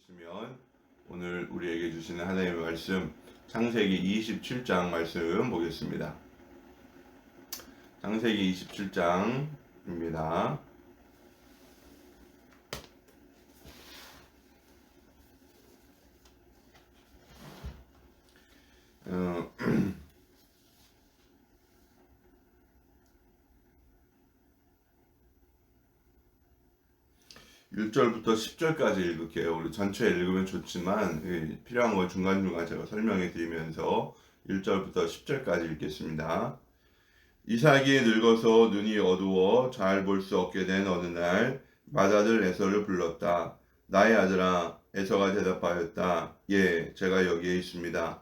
있으면 오늘 우리에게 주시는 하나님의 말씀 창세기 27장 말씀 보겠습니다. 창세기 27장입니다. 어, 1절부터 10절까지 읽을게요. 우리 전체 읽으면 좋지만 필요한 거 중간중간 제가 설명해 드리면서 1절부터 10절까지 읽겠습니다. 이삭이 늙어서 눈이 어두워 잘 볼 수 없게 된 어느 날 맏아들 에서를 불렀다. 나의 아들아. 에서가 대답하였다. 예, 제가 여기에 있습니다.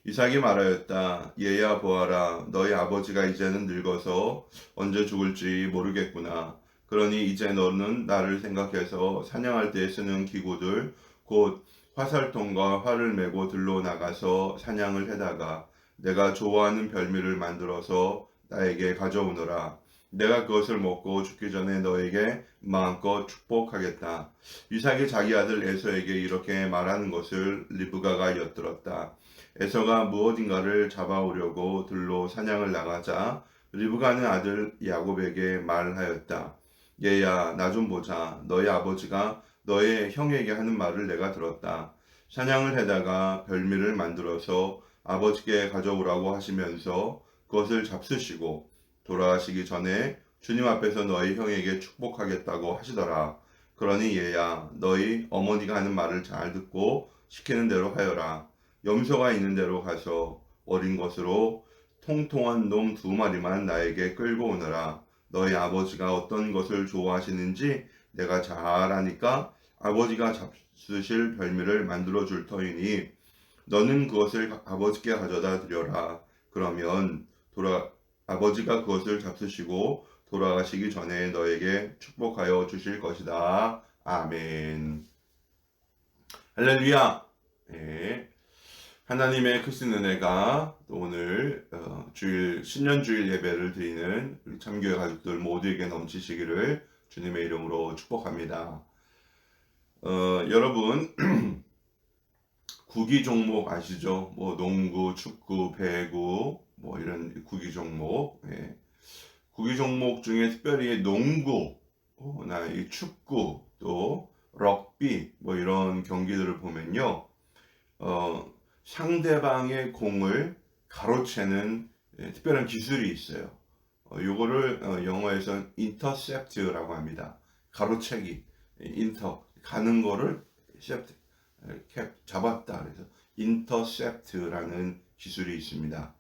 이삭이 말하였다. 얘야 보아라. 너희 아버지가 이제는 늙어서 언제 죽을지 모르겠구나. 그러니 이제 너는 나를 생각해서 사냥할 때 쓰는 기구들 곧 화살통과 활을 메고 들로 나가서 사냥을 해다가 내가 좋아하는 별미를 만들어서 나에게 가져오너라. 내가 그것을 먹고 죽기 전에 너에게 마음껏 축복하겠다. 이삭이 자기 아들 에서에게 이렇게 말하는 것을 리브가가 엿들었다. 에서가 무엇인가를 잡아오려고 들로 사냥을 나가자 리브가는 아들 야곱에게 말하였다. 얘야, 나 좀 보자. 너희 아버지가 너의 형에게 하는 말을 내가 들었다. 사냥을 해다가 별미를 만들어서 아버지께 가져오라고 하시면서 그것을 잡수시고 돌아가시기 전에 주님 앞에서 너희 형에게 축복하겠다고 하시더라. 그러니 얘야, 너희 어머니가 하는 말을 잘 듣고 시키는 대로 하여라. 염소가 있는 데로 가서 어린 것으로 통통한 놈 2마리만 나에게 끌고 오너라. 너희 아버지가 어떤 것을 좋아하시는지 내가 잘 아니까 아버지가 잡수실 별미를 만들어 줄 터이니 너는 그것을 아버지께 가져다 드려라. 그러면 아버지가 그것을 잡수시고 돌아가시기 전에 너에게 축복하여 주실 것이다. 아멘. 할렐루야. 네. 하나님의 크신 은혜가 또 오늘 신년주일 예배를 드리는 우리 참교회 가족들 모두에게 넘치시기를 주님의 이름으로 축복합니다. 여러분 구기 종목 아시죠? 뭐 농구, 축구, 배구 뭐 이런 구기 종목. 예. 구기 종목 중에 특별히 농구, 이 축구, 또 럭비 뭐 이런 경기들을 보면요. 상대방의 공을 가로채는 특별한 기술이 있어요. 요거를 영어에서 인터셉트라고 합니다. 가로채기, 가는 거를 잡았다. 그래서 인터셉트라는 기술이 있습니다.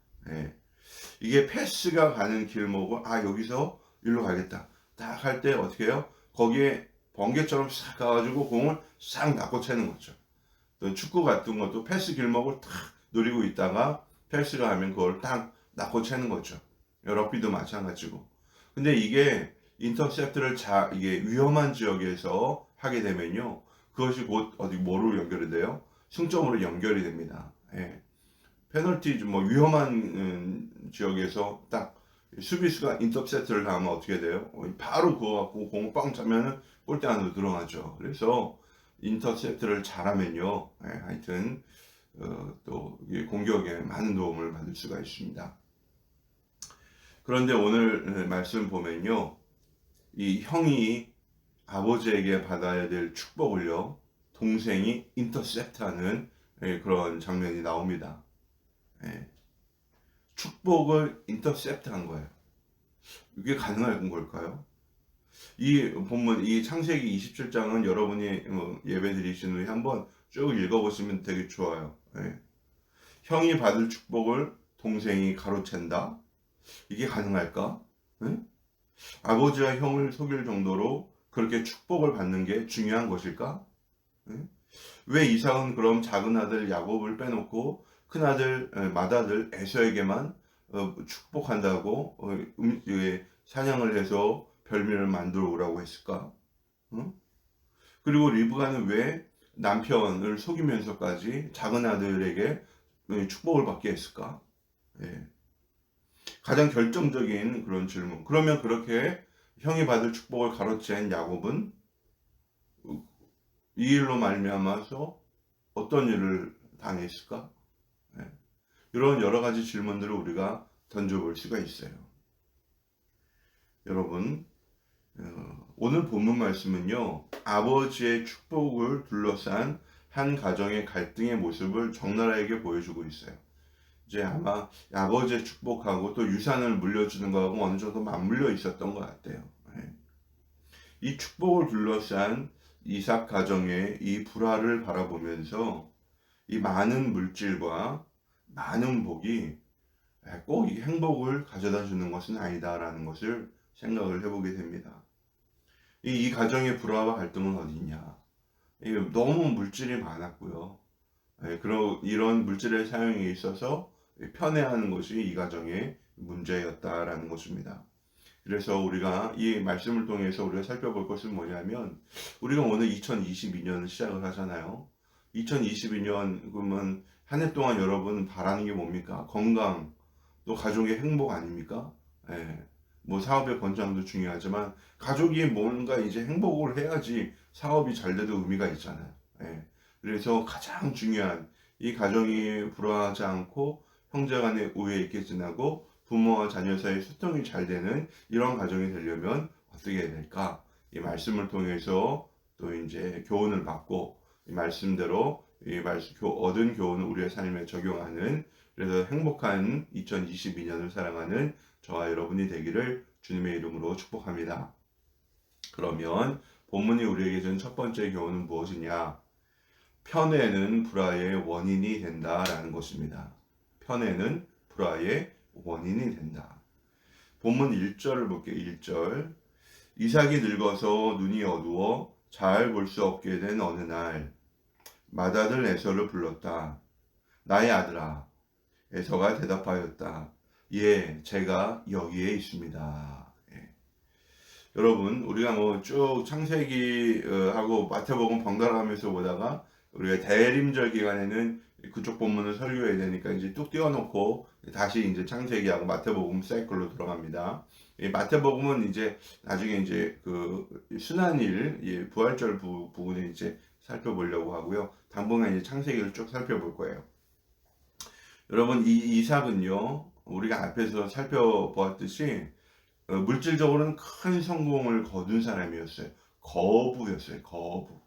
이게 패스가 가는 길목을 여기서 일로 가겠다. 딱 할 때 어떻게 해요? 거기에 번개처럼 싹 가가지고 공을 싹 낚고 채는 거죠. 또 축구 같은 것도 패스 길목을 탁 노리고 있다가 패스가 하면 그걸 딱 낚고 채는 거죠. 럭비도 마찬가지고. 근데 이게 인터셉트를 이게 위험한 지역에서 하게 되면요. 그것이 곧 뭐로 연결이 돼요? 승점으로 연결이 됩니다. 페널티 뭐 위험한 지역에서 딱 수비수가 인터셉트를 하면 어떻게 돼요? 바로 그거 갖고 공 빵 차면은 골대 안으로 들어가죠. 그래서 인터셉트를 잘하면요, 하여튼 또 공격에 많은 도움을 받을 수가 있습니다. 그런데 오늘 말씀 보면요, 이 형이 아버지에게 받아야 될 축복을요, 동생이 인터셉트하는 그런 장면이 나옵니다. 축복을 인터셉트한 거예요. 이게 가능한 걸까요? 이 본문, 이 창세기 27장은 여러분이 예배 드리신 후에 한번 쭉 읽어보시면 되게 좋아요. 형이 받을 축복을 동생이 가로챈다? 이게 가능할까? 아버지와 형을 속일 정도로 그렇게 축복을 받는 게 중요한 것일까? 왜 이삭은 그럼 작은 아들 야곱을 빼놓고 큰 아들 맏아들 에서에게만 축복한다고 사냥을 해서 별미를 만들어 오라고 했을까? 그리고 리브가는 왜 남편을 속이면서까지 작은 아들에게 축복을 받게 했을까? 가장 결정적인 그런 질문. 그러면 그렇게 형이 받을 축복을 가로챈 야곱은 이 일로 말미암아서 어떤 일을 당했을까? 예. 이런 여러 가지 질문들을 우리가 던져볼 수가 있어요. 여러분, 오늘 본문 말씀은요, 아버지의 축복을 둘러싼 한 가정의 갈등의 모습을 적나라하게 보여주고 있어요. 이제 아마 아버지의 축복하고 또 유산을 물려주는 거하고 어느 정도 맞물려 있었던 것 같아요. 예. 이 축복을 둘러싼 이삭 가정의 이 불화를 바라보면서 이 많은 물질과 많은 복이 꼭 이 행복을 가져다 주는 것은 아니다라는 것을 생각을 해보게 됩니다. 이 가정의 불화와 갈등은 어디 있냐? 너무 물질이 많았고요. 이런 물질의 사용에 있어서 편애하는 것이 이 가정의 문제였다라는 것입니다. 그래서 우리가 이 말씀을 통해서 우리가 살펴볼 것은 뭐냐면, 우리가 오늘 2022년을 시작을 하잖아요. 2022년 그러면 한 해 동안 여러분 바라는 게 뭡니까? 건강, 또 가족의 행복 아닙니까? 예. 뭐 사업의 번창도 중요하지만 가족이 뭔가 이제 행복을 해야지 사업이 잘 돼도 의미가 있잖아요. 예. 그래서 가장 중요한 이 가정이 불화하지 않고 형제간의 우애 있게 지나고 부모와 자녀 사이 소통이 잘 되는 이런 가정이 되려면 어떻게 해야 될까? 이 말씀을 통해서 또 이제 교훈을 받고 이 말씀대로 얻은 교훈을 우리의 삶에 적용하는, 그래서 행복한 2022년을 사랑하는 저와 여러분이 되기를 주님의 이름으로 축복합니다. 그러면 본문이 우리에게 준 첫 번째 교훈은 무엇이냐? 편애는 불화의 원인이 된다라는 것입니다. 편애는 불화의 원인이 된다. 본문 1절을 볼게요. 1절. 이삭이 늙어서 눈이 어두워 잘 볼 수 없게 된 어느 날 맏아들 에서를 불렀다. 나의 아들아. 에서가 대답하였다. 예, 제가 여기에 있습니다. 예. 여러분, 우리가 뭐 쭉 창세기 하고 마태복음 번갈아 가면서 보다가 우리가 대림절 기간에는 그쪽 본문을 설교해야 되니까 이제 뚝 띄워놓고 다시 이제 창세기하고 마태복음 사이클로 들어갑니다. 이 마태복음은 이제 나중에 이제 그 순환일, 예, 부활절 부분에 이제 살펴보려고 하고요. 당분간 이제 창세기를 쭉 살펴볼 거예요. 여러분, 이 이삭은요, 우리가 앞에서 살펴보았듯이 물질적으로는 큰 성공을 거둔 사람이었어요. 거부였어요. 거부.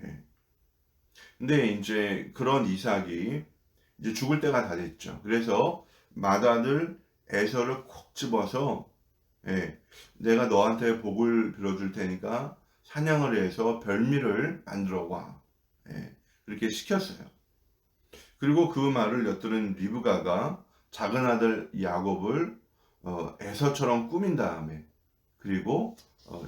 예. 근데 이제 그런 이삭이 이제 죽을 때가 다 됐죠. 그래서 맏아들 에서를 콕 집어서, 예, 내가 너한테 복을 빌어줄 테니까 사냥을 해서 별미를 만들어 와. 예, 그렇게 시켰어요. 그리고 그 말을 엿들은 리브가가 작은 아들 야곱을 에서처럼 꾸민 다음에, 그리고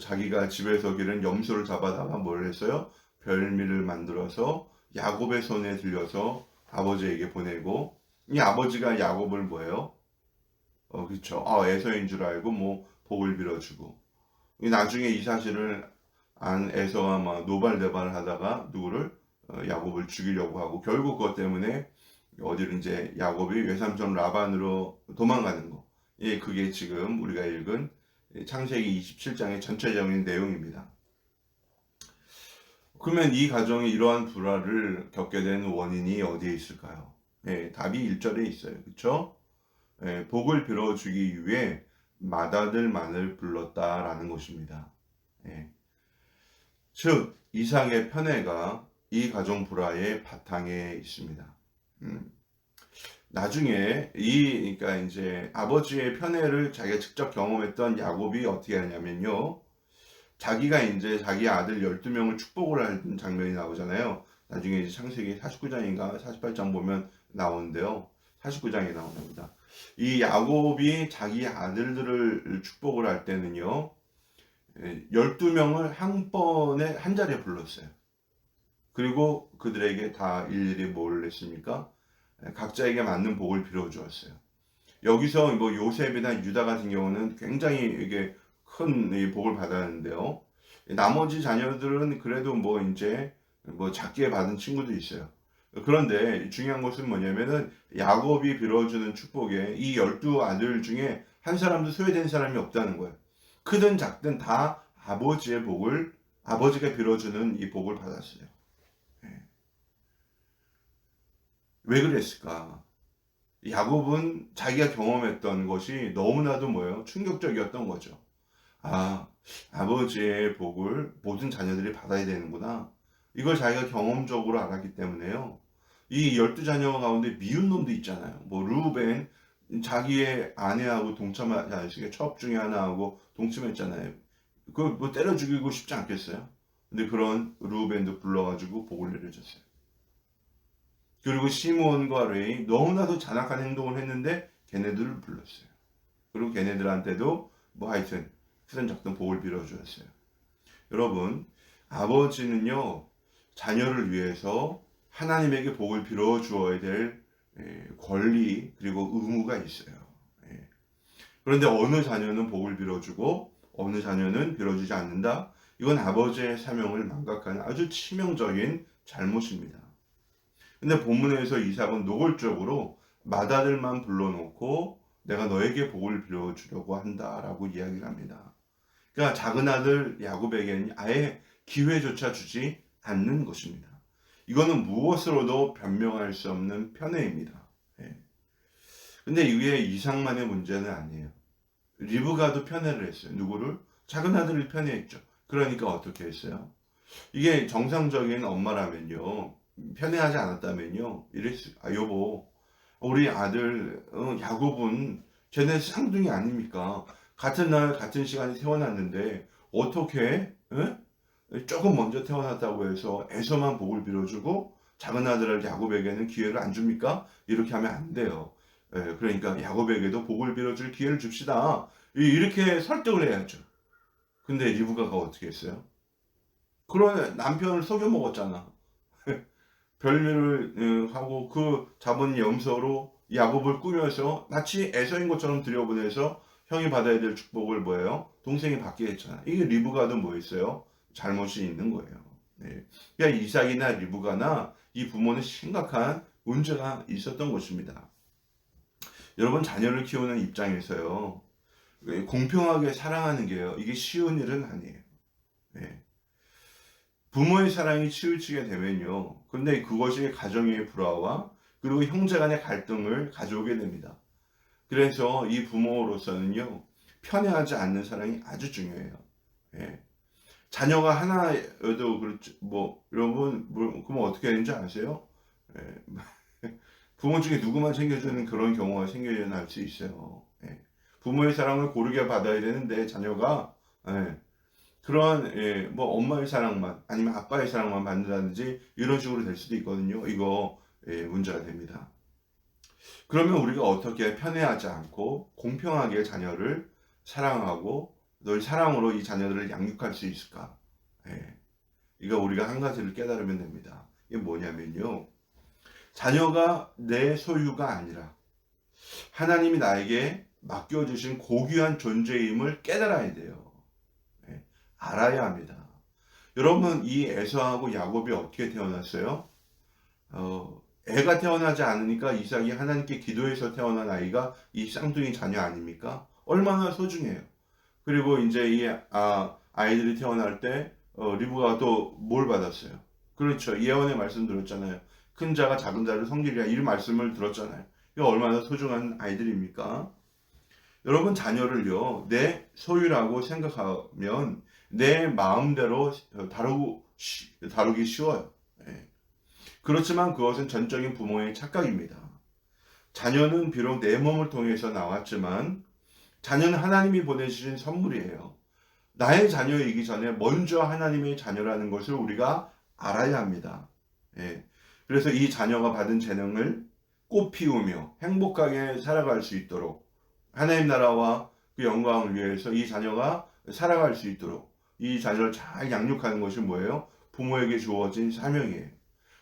자기가 집에서 기른 염소를 잡아다가 뭘 했어요? 별미를 만들어서 야곱의 손에 들려서 아버지에게 보내고, 이 아버지가 야곱을 뭐예요? 그렇죠. 에서인 줄 알고 뭐 복을 빌어주고, 나중에 이 사실을 안 에서가 막 노발대발 하다가 누구를 야곱을 죽이려고 하고, 결국 그것 때문에 어디로 이제 야곱이 외삼촌 라반으로 도망가는 거. 예, 그게 지금 우리가 읽은 창세기 27장의 전체적인 내용입니다. 그러면 이 가정이 이러한 불화를 겪게 된 원인이 어디에 있을까요? 예, 답이 1절에 있어요. 그렇죠? 예, 복을 빌어주기 위해 맏아들만을 불렀다라는 것입니다. 예. 즉 이삭의 편애가 이 가정 불화의 바탕에 있습니다. 나중에 그러니까 이제 아버지의 편애를 자기가 직접 경험했던 야곱이 어떻게 하냐면요, 자기가 이제 자기 아들 12명을 축복을 하는 장면이 나오잖아요. 나중에 이제 창세기 49장인가 48장 보면 나오는데요. 49장에 나옵니다. 이 야곱이 자기 아들들을 축복을 할 때는요, 12명을 한 번에 한 자리에 불렀어요. 그리고 그들에게 다 일일이 뭘 했습니까? 각자에게 맞는 복을 빌어주었어요. 여기서 뭐 요셉이나 유다 같은 경우는 굉장히 이게 큰 복을 받았는데요. 나머지 자녀들은 그래도 뭐 이제 뭐 작게 받은 친구도 있어요. 그런데 중요한 것은 뭐냐면은 야곱이 빌어주는 축복에 이 12아들 중에 한 사람도 소외된 사람이 없다는 거예요. 크든 작든 다 아버지의 복을, 아버지가 빌어주는 이 복을 받았어요. 왜 그랬을까? 야곱은 자기가 경험했던 것이 너무나도 뭐예요? 충격적이었던 거죠. 아, 아버지의 복을 모든 자녀들이 받아야 되는구나. 이걸 자기가 경험적으로 알았기 때문에요. 이 12자녀 가운데 미운 놈도 있잖아요. 뭐 루벤 자기의 아내하고 동참하지 않으시게 첩 중에 하나하고 동침했잖아요. 그걸 뭐 때려 죽이고 싶지 않겠어요? 근데 그런 루벤도 불러가지고 복을 내려줬어요. 그리고 시몬과 레이 너무나도 잔악한 행동을 했는데 걔네들을 불렀어요. 그리고 걔네들한테도 뭐 하여튼 크든 작든 복을 빌어주었어요. 여러분, 아버지는요 자녀를 위해서 하나님에게 복을 빌어 주어야 될 권리 그리고 의무가 있어요. 예. 그런데 어느 자녀는 복을 빌어주고 어느 자녀는 빌어주지 않는다. 이건 아버지의 사명을 망각하는 아주 치명적인 잘못입니다. 근데 본문에서 이삭은 노골적으로 맏아들만 불러놓고 내가 너에게 복을 빌어주려고 한다라고 이야기를 합니다. 그러니까 작은 아들 야곱에게는 아예 기회조차 주지 않는 것입니다. 이거는 무엇으로도 변명할 수 없는 편애입니다. 예. 근데 이게 이삭만의 문제는 아니에요. 리브가도 편애를 했어요. 누구를? 작은 아들을 편애했죠. 그러니까 어떻게 했어요? 이게 정상적인 엄마라면요. 편애하지 않았다면요. 이랬어요. 아, 여보, 우리 아들 야곱은 쟤네 쌍둥이 아닙니까? 같은 날 같은 시간에 태어났는데 어떻게 조금 먼저 태어났다고 해서 에서만 복을 빌어주고 작은 아들 야곱에게는 기회를 안 줍니까? 이렇게 하면 안 돼요. 그러니까 야곱에게도 복을 빌어줄 기회를 줍시다. 이렇게 설득을 해야죠. 근데 리브가가 어떻게 했어요? 그런 남편을 속여 먹었잖아. 별명을 하고 그 잡은 염소로 야곱을 꾸며서 마치 에서인 것처럼 들여보내서 형이 받아야 될 축복을 뭐예요? 동생이 받게 했잖아. 이게 리브가도 뭐였어요? 잘못이 있는 거예요. 네. 그러니까 이삭이나 리브가나 이 부모는 심각한 문제가 있었던 것입니다. 여러분 자녀를 키우는 입장에서요. 공평하게 사랑하는 게요. 이게 쉬운 일은 아니에요. 네. 부모의 사랑이 치우치게 되면요. 근데 그것이 가정의 불화와 그리고 형제 간의 갈등을 가져오게 됩니다. 그래서 이 부모로서는요. 편애하지 않는 사랑이 아주 중요해요. 예. 자녀가 하나여도 그렇죠. 뭐 여러분 그럼 어떻게 되는지 아세요? 예. 부모 중에 누구만 챙겨주는 그런 경우가 생겨날 수 있어요. 예. 부모의 사랑을 고르게 받아야 되는데 자녀가 예. 그런 뭐 엄마의 사랑만 아니면 아빠의 사랑만 받는다든지 이런 식으로 될 수도 있거든요. 이거 문제가 됩니다. 그러면 우리가 어떻게 편애하지 않고 공평하게 자녀를 사랑하고 널 사랑으로 이 자녀들을 양육할 수 있을까? 이거 우리가 한 가지를 깨달으면 됩니다. 이게 뭐냐면요. 자녀가 내 소유가 아니라 하나님이 나에게 맡겨주신 고귀한 존재임을 깨달아야 돼요. 알아야 합니다. 여러분 이 에서하고 야곱이 어떻게 태어났어요? 애가 태어나지 않으니까 이삭이 하나님께 기도해서 태어난 아이가 이 쌍둥이 자녀 아닙니까? 얼마나 소중해요. 그리고 이제 이 아이들이 태어날 때 리브가 또 뭘 받았어요? 그렇죠. 예언의 말씀 들었잖아요. 큰 자가 작은 자를 섬기리라 이 말씀을 들었잖아요. 이거 얼마나 소중한 아이들입니까? 여러분 자녀를요 내 소유라고 생각하면 내 마음대로 다루기 쉬워요. 그렇지만 그것은 전적인 부모의 착각입니다. 자녀는 비록 내 몸을 통해서 나왔지만 자녀는 하나님이 보내주신 선물이에요. 나의 자녀이기 전에 먼저 하나님의 자녀라는 것을 우리가 알아야 합니다. 그래서 이 자녀가 받은 재능을 꽃피우며 행복하게 살아갈 수 있도록 하나님 나라와 그 영광을 위해서 이 자녀가 살아갈 수 있도록 이 자녀를 잘 양육하는 것이 뭐예요? 부모에게 주어진 사명이에요.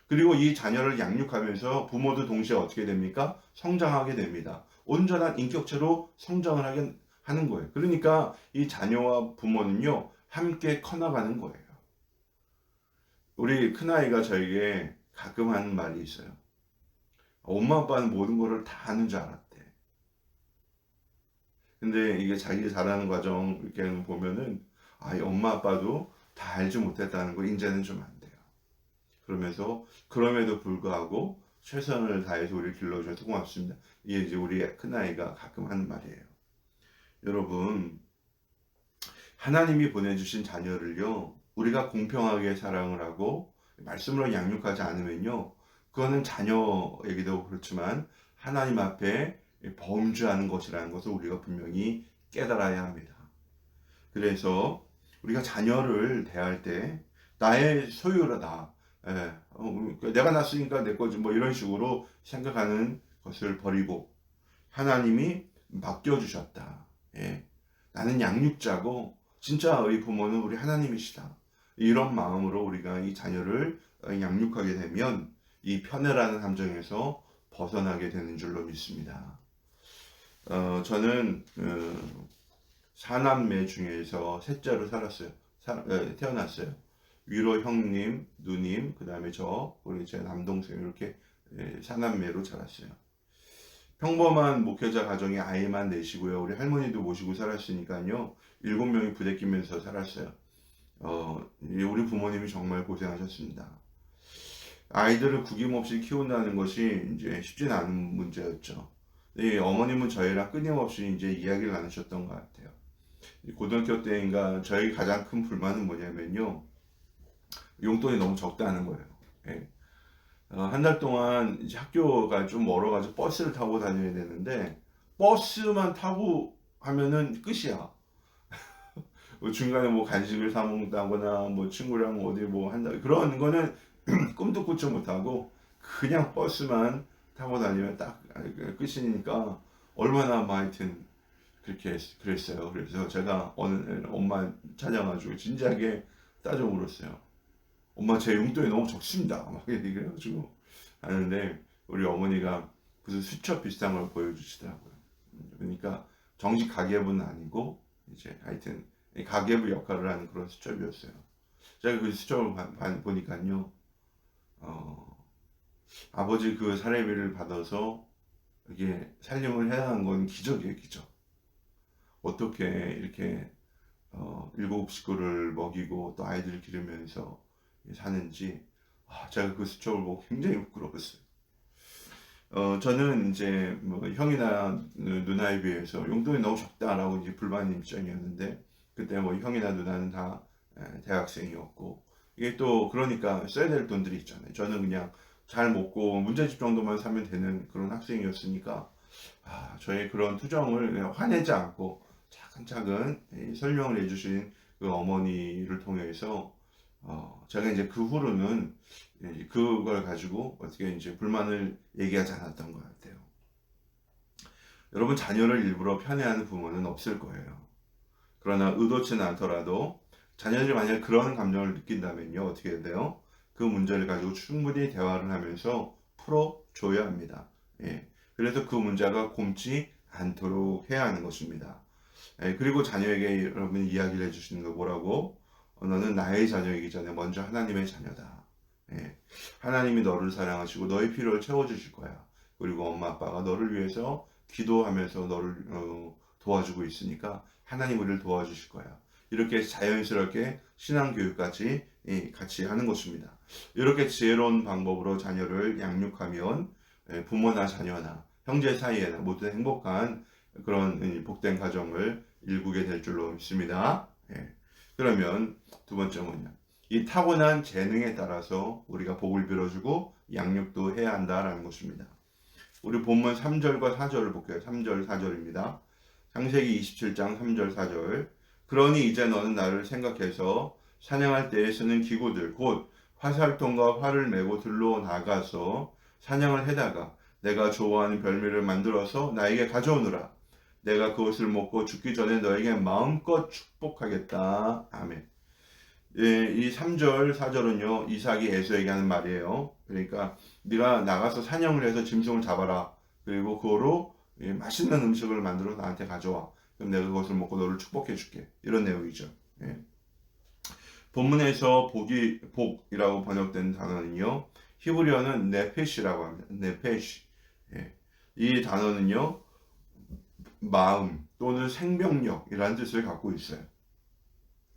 그리고 이 자녀를 양육하면서 부모도 동시에 어떻게 됩니까? 성장하게 됩니다. 온전한 인격체로 성장을 하는 거예요. 그러니까 이 자녀와 부모는요, 함께 커나가는 거예요. 우리 큰아이가 저에게 가끔 하는 말이 있어요. 엄마 아빠는 모든 거를 다 아는 줄 알았대. 근데 이게 자기 자라는 과정 이렇게 보면은 이 엄마 아빠도 다 알지 못했다는 거 이제는 좀 안 돼요. 그러면서 그럼에도 불구하고 최선을 다해서 우리를 길러주셔서 고맙습니다. 이게 이제 우리 큰아이가 가끔 하는 말이에요. 여러분, 하나님이 보내주신 자녀를요, 우리가 공평하게 사랑을 하고 말씀으로 양육하지 않으면요, 그거는 자녀에게도 그렇지만 하나님 앞에 범죄하는 것이라는 것을 우리가 분명히 깨달아야 합니다. 그래서 우리가 자녀를 대할 때 나의 소유라다, 내가 낳았으니까 내 거지, 뭐 이런 식으로 생각하는 것을 버리고 하나님이 맡겨주셨다. 나는 양육자고 진짜 우리 부모는 우리 하나님이시다. 이런 마음으로 우리가 이 자녀를 양육하게 되면 이 편애라는 감정에서 벗어나게 되는 줄로 믿습니다. 저는 사남매 중에서 셋째로 살았어요. 태어났어요. 위로 형님, 누님, 그 다음에 우리 제 남동생 이렇게 사남매로 자랐어요. 평범한 목회자 가정에 아이만 내시고요. 우리 할머니도 모시고 살았으니까요. 7명이 부대끼면서 살았어요. 우리 부모님이 정말 고생하셨습니다. 아이들을 구김없이 키운다는 것이 이제 쉽진 않은 문제였죠. 어머님은 저희랑 끊임없이 이제 이야기를 나누셨던 것 같아요. 고등학교 때인가 저희 가장 큰 불만은 뭐냐면요. 용돈이 너무 적다는 거예요. 한 달 동안 이제 학교가 좀 멀어가지고 버스를 타고 다녀야 되는데 버스만 타고 하면은 끝이야. 중간에 뭐 간식을 사 먹다거나 뭐 친구랑 어디 뭐 한다 그런 거는 꿈도 꾸지 못하고 그냥 버스만 타고 다니면 딱 끝이니까 얼마나 뭐 하여튼 그렇게 그랬어요. 그래서 제가 어느 날 엄마 찾아가지고 진지하게 따져 물었어요. 엄마 제 용돈이 너무 적습니다. 막 얘기를 해가지고 하는데 우리 어머니가 무슨 수첩 비슷한 걸 보여주시더라고요. 그러니까 정식 가계부는 아니고 이제 하여튼 가계부 역할을 하는 그런 수첩이었어요. 제가 그 수첩을 보니까요, 아버지 그 사례비를 받아서 이게 살림을 해야 하는 건 기적이에요, 기적. 어떻게 이렇게 7식구를 먹이고 또 아이들을 기르면서 사는지 제가 그 수첩을 보고 굉장히 부끄러웠어요. 저는 이제 뭐 형이나 누나에 비해서 용돈이 너무 적다라고 이제 불만의 입장이었는데 그때 뭐 형이나 누나는 다 대학생이었고 이게 또 그러니까 써야 될 돈들이 있잖아요. 저는 그냥 잘 먹고 문제집 정도만 사면 되는 그런 학생이었으니까 저의 그런 투정을 화내지 않고 차근차근 설명을 해주신 그 어머니를 통해서 제가 이제 그 후로는 그걸 가지고 어떻게 이제 불만을 얘기하지 않았던 것 같아요. 여러분 자녀를 일부러 편애하는 부모는 없을 거예요. 그러나 의도치는 않더라도 자녀들이 만약 그런 감정을 느낀다면요 어떻게 해야 돼요? 그 문제를 가지고 충분히 대화를 하면서 풀어줘야 합니다. 그래서 그 문제가 굼지 않도록 해야 하는 것입니다. 그리고 자녀에게 여러분이 이야기를 해주시는 거 뭐라고? 너는 나의 자녀이기 전에 먼저 하나님의 자녀다. 하나님이 너를 사랑하시고 너의 필요를 채워주실 거야. 그리고 엄마 아빠가 너를 위해서 기도하면서 너를 도와주고 있으니까 하나님 우리를 도와주실 거야. 이렇게 자연스럽게 신앙교육까지 같이 하는 것입니다. 이렇게 지혜로운 방법으로 자녀를 양육하면 부모나 자녀나 형제 사이에는 모두 행복한 그런 복된 가정을 일구게 될 줄로 믿습니다. 그러면 두 번째 뭐냐? 이 타고난 재능에 따라서 우리가 복을 빌어주고 양육도 해야 한다라는 것입니다. 우리 본문 3절과 4절을 볼게요. 3절 4절입니다. 창세기 27장 3절 4절. 그러니 이제 너는 나를 생각해서 사냥할 때에 쓰는 기구들 곧 화살통과 활을 메고 들러 나가서 사냥을 해다가 내가 좋아하는 별미를 만들어서 나에게 가져오느라. 내가 그것을 먹고 죽기 전에 너에게 마음껏 축복하겠다. 아멘. 이 3절 4절은요 이삭이 에서에게 하는 말이에요. 그러니까 네가 나가서 사냥을 해서 짐승을 잡아라. 그리고 그거로 맛있는 음식을 만들어 나한테 가져와. 그럼 내가 그것을 먹고 너를 축복해 줄게. 이런 내용이죠. 본문에서 복이라고 번역된 단어는요 히브리어는 네페시라고 합니다. 네페시. 이 단어는요 마음 또는 생명력이라는 뜻을 갖고 있어요.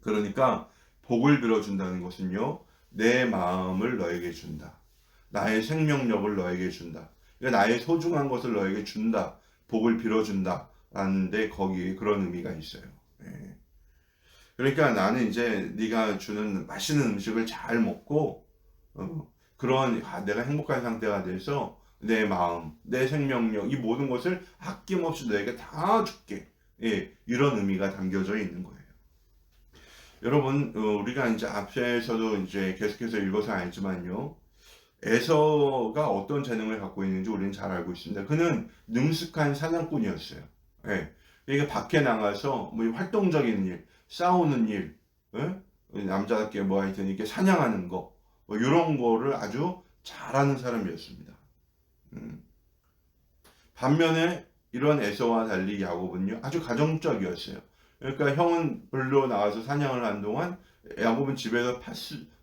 그러니까 복을 빌어준다는 것은요 내 마음을 너에게 준다. 나의 생명력을 너에게 준다. 그러니까 나의 소중한 것을 너에게 준다. 복을 빌어준다. 라는데 거기에 그런 의미가 있어요. 예. 그러니까 나는 이제 네가 주는 맛있는 음식을 잘 먹고 그런 내가 행복한 상태가 돼서 내 마음, 내 생명력, 이 모든 것을 아낌없이 너에게 다 줄게. 예, 이런 의미가 담겨져 있는 거예요. 여러분, 우리가 이제 앞에서도 이제 계속해서 읽어서 알지만요. 에서가 어떤 재능을 갖고 있는지 우리는 잘 알고 있습니다. 그는 능숙한 사냥꾼이었어요. 예. 이게 밖에 나가서 뭐 활동적인 일, 싸우는 일, 예? 남자답게 뭐 하여튼 이렇게 사냥하는 거, 뭐 이런 거를 아주 잘하는 사람이었습니다. 음. 반면에 이런 에서와 달리 야곱은요 아주 가정적이었어요. 그러니까 형은 별로 나가서 사냥을 한 동안 야곱은 집에서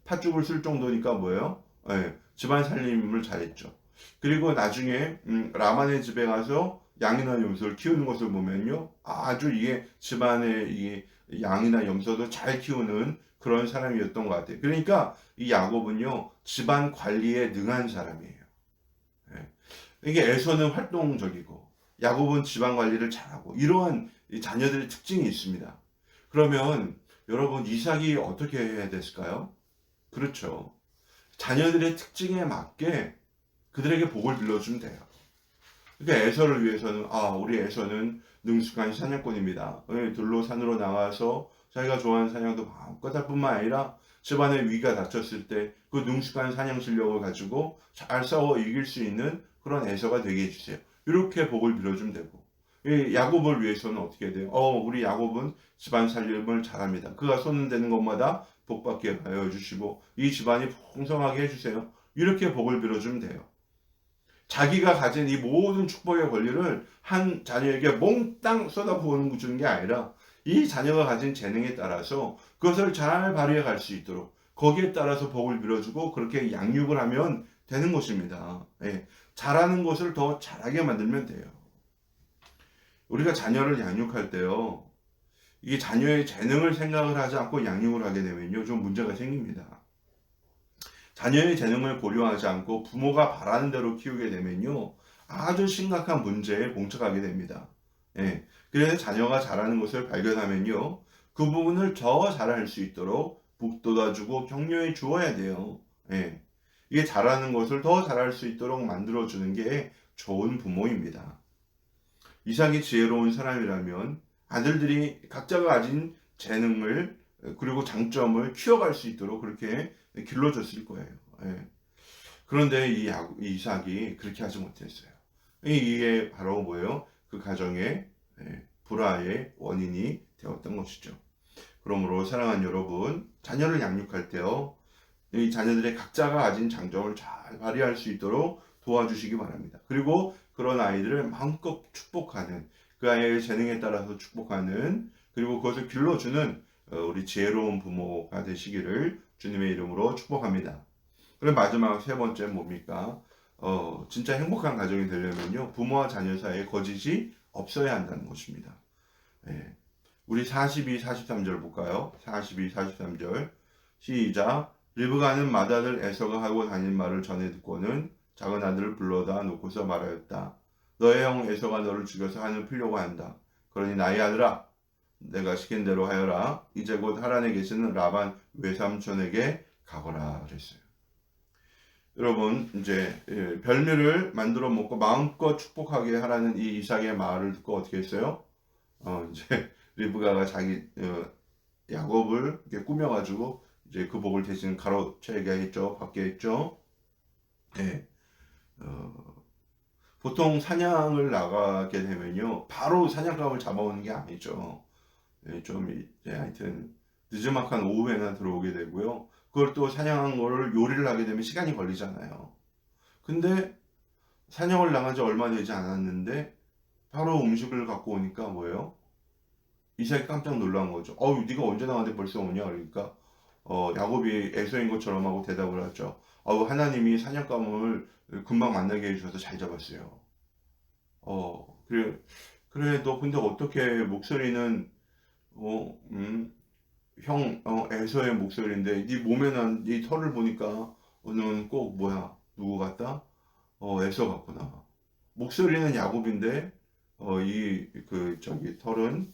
팥죽을 쓸 정도니까 뭐예요? 예, 집안 살림을 잘했죠. 그리고 나중에 라반의 집에 가서 양이나 염소를 키우는 것을 보면요 아주 이게 집안의 이 양이나 염소도 잘 키우는 그런 사람이었던 것 같아요. 그러니까 이 야곱은요 집안 관리에 능한 사람이에요. 예. 이게 에서는 활동적이고 야곱은 집안 관리를 잘하고 이러한 자녀들의 특징이 있습니다. 그러면 여러분 이삭이 어떻게 해야 됐을까요? 그렇죠. 자녀들의 특징에 맞게 그들에게 복을 빌려주면 돼요. 그러니까 에서를 위해서는 우리 에서는 능숙한 사냥꾼입니다. 들로 산으로 나가서 자기가 좋아하는 사냥도 마음껏 할 뿐만 아니라 집안에 위기가 닥쳤을 때 그 능숙한 사냥 실력을 가지고 잘 싸워 이길 수 있는 그런 에서가 되게 해주세요. 이렇게 복을 빌어주면 되고 야곱을 위해서는 어떻게 돼요? 우리 야곱은 집안 살림을 잘합니다. 그가 손은 대는 것마다 복받게 하여 주시고 이 집안이 풍성하게 해주세요. 이렇게 복을 빌어주면 돼요. 자기가 가진 이 모든 축복의 권리를 한 자녀에게 몽땅 쏟아부어는 주는 게 아니라 이 자녀가 가진 재능에 따라서 그것을 잘 발휘해 갈 수 있도록 거기에 따라서 복을 빌어주고 그렇게 양육을 하면 되는 것입니다. 예, 잘하는 것을 더 잘하게 만들면 돼요. 우리가 자녀를 양육할 때요. 이게 자녀의 재능을 생각을 하지 않고 양육을 하게 되면요. 좀 문제가 생깁니다. 자녀의 재능을 고려하지 않고 부모가 바라는 대로 키우게 되면요. 아주 심각한 문제에 봉착하게 됩니다. 예. 그래서 자녀가 잘하는 것을 발견하면요. 그 부분을 더 잘할 수 있도록 북돋아주고 격려해 주어야 돼요. 예. 이게 잘하는 것을 더 잘할 수 있도록 만들어주는 게 좋은 부모입니다. 이삭이 지혜로운 사람이라면 아들들이 각자가 가진 재능을 그리고 장점을 키워갈 수 있도록 그렇게 길러줬을 거예요. 예. 그런데 이 이삭이 그렇게 하지 못했어요. 이게 바로 뭐예요? 그 가정의 불화의 원인이 되었던 것이죠. 그러므로 사랑하는 여러분, 자녀를 양육할 때요, 이 자녀들의 각자가 가진 장점을 잘 발휘할 수 있도록 도와주시기 바랍니다. 그리고 그런 아이들을 마음껏 축복하는, 그 아이의 재능에 따라서 축복하는, 그리고 그것을 길러주는 우리 지혜로운 부모가 되시기를 주님의 이름으로 축복합니다. 그리고 마지막 세 번째 뭡니까? 진짜 행복한 가정이 되려면요, 부모와 자녀 사이에 거짓이 없어야 한다는 것입니다. 예. 우리 42, 43절 볼까요? 42, 43절 시작. 리브가는 맏아들 에서가 하고 다닌 말을 전해 듣고는 작은 아들을 불러다 놓고서 말하였다. 너의 형 에서가 너를 죽여서 한을 풀려고 한다. 그러니 나의 아들아, 내가 시킨 대로 하여라. 이제 곧 하란에 계시는 라반 외삼촌에게 가거라 그랬어요. 여러분 이제 별미를 만들어 먹고 마음껏 축복하게 하라는 이 이삭의 말을 듣고 어떻게 했어요? 이제 리브가가 자기 야곱을 이렇게 꾸며가지고 이제 그 복을 대신 가로채게 했죠. 받게 했죠. 예. 보통 사냥을 나가게 되면요, 바로 사냥감을 잡아오는 게 아니죠. 예, 좀 이제 하여튼 늦지막한 오후에나 들어오게 되고요. 그걸 또 사냥한 거를 요리를 하게 되면 시간이 걸리잖아요. 근데 사냥을 나간 지 얼마 되지 않았는데 바로 음식을 갖고 오니까 뭐예요? 이삭이 깜짝 놀란 거죠. 네가 언제 나왔는데 벌써 오냐? 그러니까 야곱이 에서인 것처럼 하고 대답을 하죠. 하나님이 사냥감을 금방 만나게 해주셔서 잘 잡았어요. 그래, 그래, 너 근데 어떻게 목소리는 형 에서의 목소리인데 네 몸에 난 네 털을 보니까 너는 꼭 뭐야? 누구 같다? 에서 같구나. 목소리는 야곱인데 털은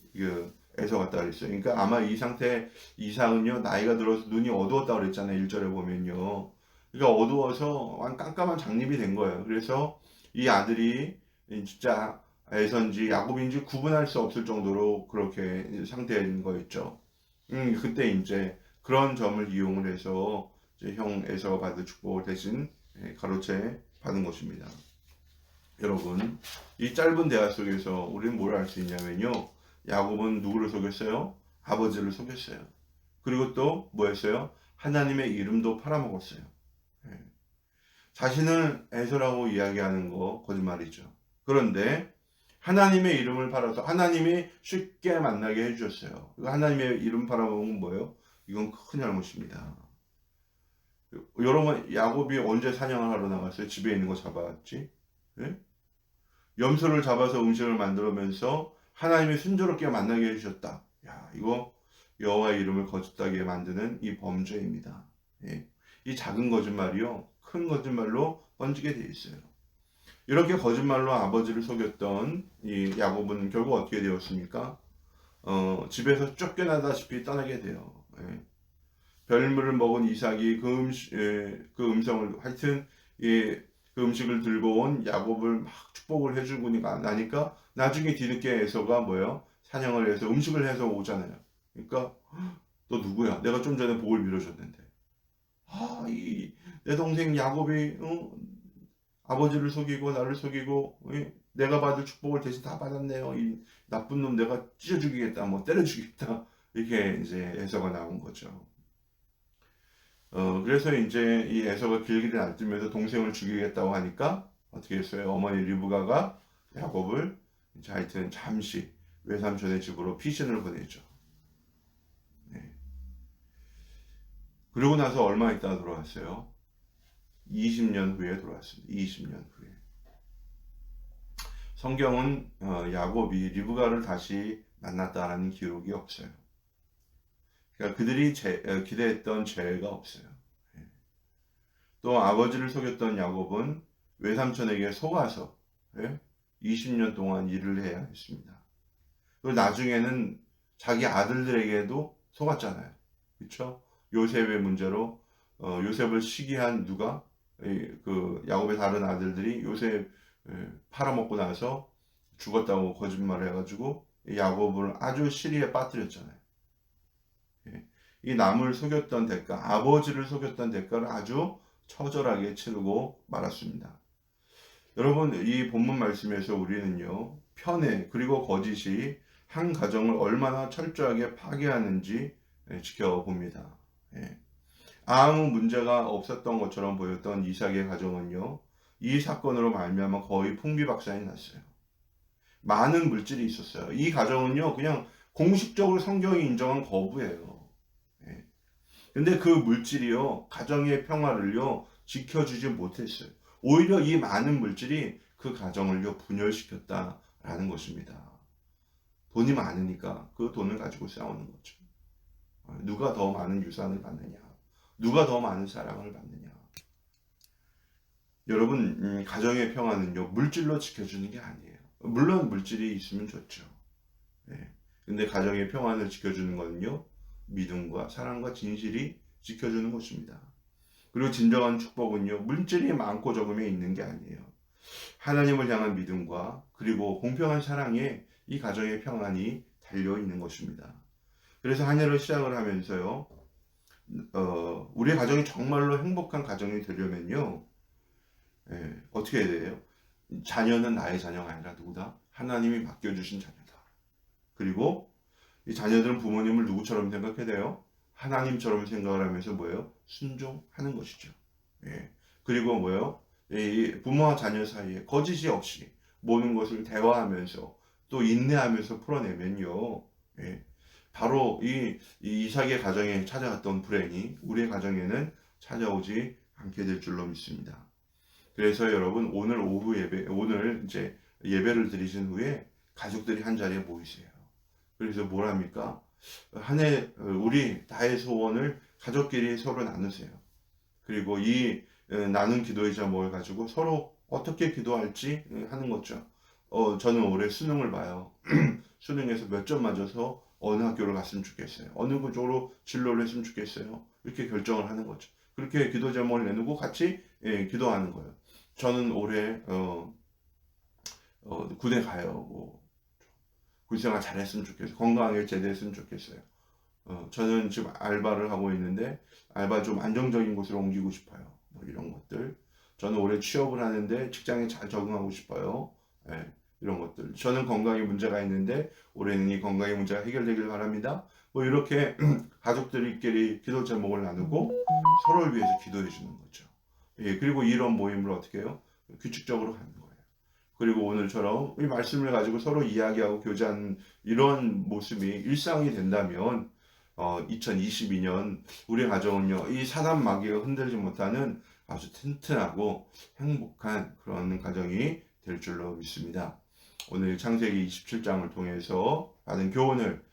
에서 같다 그랬어요. 그러니까 아마 이 상태 이상은요, 나이가 들어서 눈이 어두웠다 그랬잖아요. 1절에 보면요. 그러니까 어두워서 깜깜한 장님이 된 거예요. 그래서 이 아들이 진짜 에서인지 야곱인지 구분할 수 없을 정도로 그렇게 상태인 거였죠. 그때 이제 그런 점을 이용을 해서 이제 형 에서가 받은 축복을 대신 가로채 받은 것입니다. 여러분, 이 짧은 대화 속에서 우리는 뭘 알 수 있냐면요, 야곱은 누구를 속였어요? 아버지를 속였어요. 그리고 또 뭐였어요? 하나님의 이름도 팔아먹었어요. 예. 자신을 에서라고 이야기하는 거 거짓말이죠. 그런데 하나님의 이름을 팔아서 하나님이 쉽게 만나게 해주셨어요. 하나님의 이름 팔아먹은 건 뭐예요? 이건 큰 잘못입니다. 여러분, 야곱이 언제 사냥을 하러 나갔어요? 집에 있는 거 잡아왔지? 예? 염소를 잡아서 음식을 만들면서 하나님이 순조롭게 만나게 해주셨다. 야, 이거 여호와의 이름을 거짓되게 만드는 이 범죄입니다. 예. 이 작은 거짓말이요, 큰 거짓말로 번지게 돼 있어요. 이렇게 거짓말로 아버지를 속였던 이 야곱은 결국 어떻게 되었습니까? 집에서 쫓겨나다시피 떠나게 돼요. 예. 별물을 먹은 이삭이 그 음성을 하여튼 그 음식을 들고 온 야곱을 막 축복을 해주고 나니까 나중에 뒤늦게 에서가 뭐예요? 사냥을 해서 음식을 해서 오잖아요. 그러니까 너 누구야? 내가 좀 전에 복을 빌어줬는데. 내 동생 야곱이 아버지를 속이고 나를 속이고 내가 받을 축복을 대신 다 받았네요. 이 나쁜 놈 내가 찢어 죽이겠다, 뭐 때려 죽이겠다. 이렇게 이제 에서가 나온 거죠. 그래서 이제 이 에서가 길길이 날뛰면서 동생을 죽이겠다고 하니까 어떻게 했어요? 어머니 리브가가 야곱을 이제 하여튼 잠시 외삼촌의 집으로 피신을 보내죠. 네. 그러고 나서 얼마 있다가 돌아왔어요? 20년 후에 돌아왔습니다. 20년 후에. 성경은 야곱이 리브가를 다시 만났다라는 기록이 없어요. 그러니까 그들이 기대했던 죄가 없어요. 예. 또 아버지를 속였던 야곱은 외삼촌에게 속아서 20년 동안 일을 해야 했습니다. 그리고 나중에는 자기 아들들에게도 속았잖아요. 그렇죠? 요셉의 문제로 요셉을 시기한 누가? 그 야곱의 다른 아들들이 요셉 팔아먹고 나서 죽었다고 거짓말을 해가지고 야곱을 아주 시리에 빠뜨렸잖아요. 이 남을 속였던 대가, 아버지를 속였던 대가를 아주 처절하게 치르고 말았습니다. 여러분, 이 본문 말씀에서 우리는요, 편애 그리고 거짓이 한 가정을 얼마나 철저하게 파괴하는지 지켜봅니다. 아무 문제가 없었던 것처럼 보였던 이삭의 가정은요, 이 사건으로 말미암아 거의 풍비박산이 났어요. 많은 물질이 있었어요. 이 가정은요, 그냥 공식적으로 성경이 인정한 거부예요. 근데 그 물질이요, 가정의 평화를요, 지켜주지 못했어요. 오히려 이 많은 물질이 그 가정을요, 분열시켰다라는 것입니다. 돈이 많으니까 그 돈을 가지고 싸우는 거죠. 누가 더 많은 유산을 받느냐, 누가 더 많은 사랑을 받느냐. 여러분, 가정의 평화는요, 물질로 지켜주는 게 아니에요. 물론 물질이 있으면 좋죠. 근데 가정의 평화를 지켜주는 거는요, 믿음과 사랑과 진실이 지켜주는 것입니다. 그리고 진정한 축복은요, 물질이 많고 적음에 있는 게 아니에요. 하나님을 향한 믿음과 그리고 공평한 사랑에 이 가정의 평안이 달려 있는 것입니다. 그래서 한 해를 시작을 하면서요, 우리 가정이 정말로 행복한 가정이 되려면요, 어떻게 해야 돼요? 자녀는 나의 자녀가 아니라 누구다? 하나님이 맡겨주신 자녀다. 그리고 이 자녀들은 부모님을 누구처럼 생각해야 돼요? 하나님처럼 생각을 하면서 뭐예요? 순종하는 것이죠. 그리고 뭐예요? 이 부모와 자녀 사이에 거짓이 없이 모든 것을 대화하면서 또 인내하면서 풀어내면요. 바로 이 이삭의 가정에 찾아왔던 불행이 우리의 가정에는 찾아오지 않게 될 줄로 믿습니다. 그래서 여러분, 오늘 이제 예배를 드리신 후에 가족들이 한 자리에 모이세요. 그래서 뭘 합니까? 한 해 우리 나의 소원을 가족끼리 서로 나누세요. 그리고 이 나눈 기도의 제목을 가지고 서로 어떻게 기도할지 하는 거죠. 저는 올해 수능을 봐요. 수능에서 몇 점 맞아서 어느 학교를 갔으면 좋겠어요. 어느 쪽으로 진로를 했으면 좋겠어요. 이렇게 결정을 하는 거죠. 그렇게 기도 제목을 내놓고 같이 기도하는 거예요. 저는 올해 군에 가요. 뭐 군생활 잘했으면 좋겠어요. 건강하게 제대했으면 좋겠어요. 저는 지금 알바를 하고 있는데 알바 좀 안정적인 곳으로 옮기고 싶어요. 뭐 이런 것들. 저는 올해 취업을 하는데 직장에 잘 적응하고 싶어요. 예, 이런 것들. 저는 건강에 문제가 있는데 올해는 이 건강의 문제가 해결되길 바랍니다. 뭐 이렇게 가족들끼리 기도 제목을 나누고 서로를 위해서 기도해 주는 거죠. 예, 그리고 이런 모임을 어떻게 해요? 규칙적으로 하는 거예요. 그리고 오늘처럼 이 말씀을 가지고 서로 이야기하고 교제하는 이런 모습이 일상이 된다면 2022년 우리 가정은요, 이 사단 마귀가 흔들지 못하는 아주 튼튼하고 행복한 그런 가정이 될 줄로 믿습니다. 오늘 창세기 27장을 통해서 받은 교훈을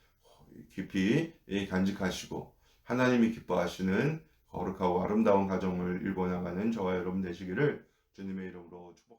깊이 간직하시고 하나님이 기뻐하시는 거룩하고 아름다운 가정을 일궈나가는 저와 여러분 되시기를 주님의 이름으로 축복합니다.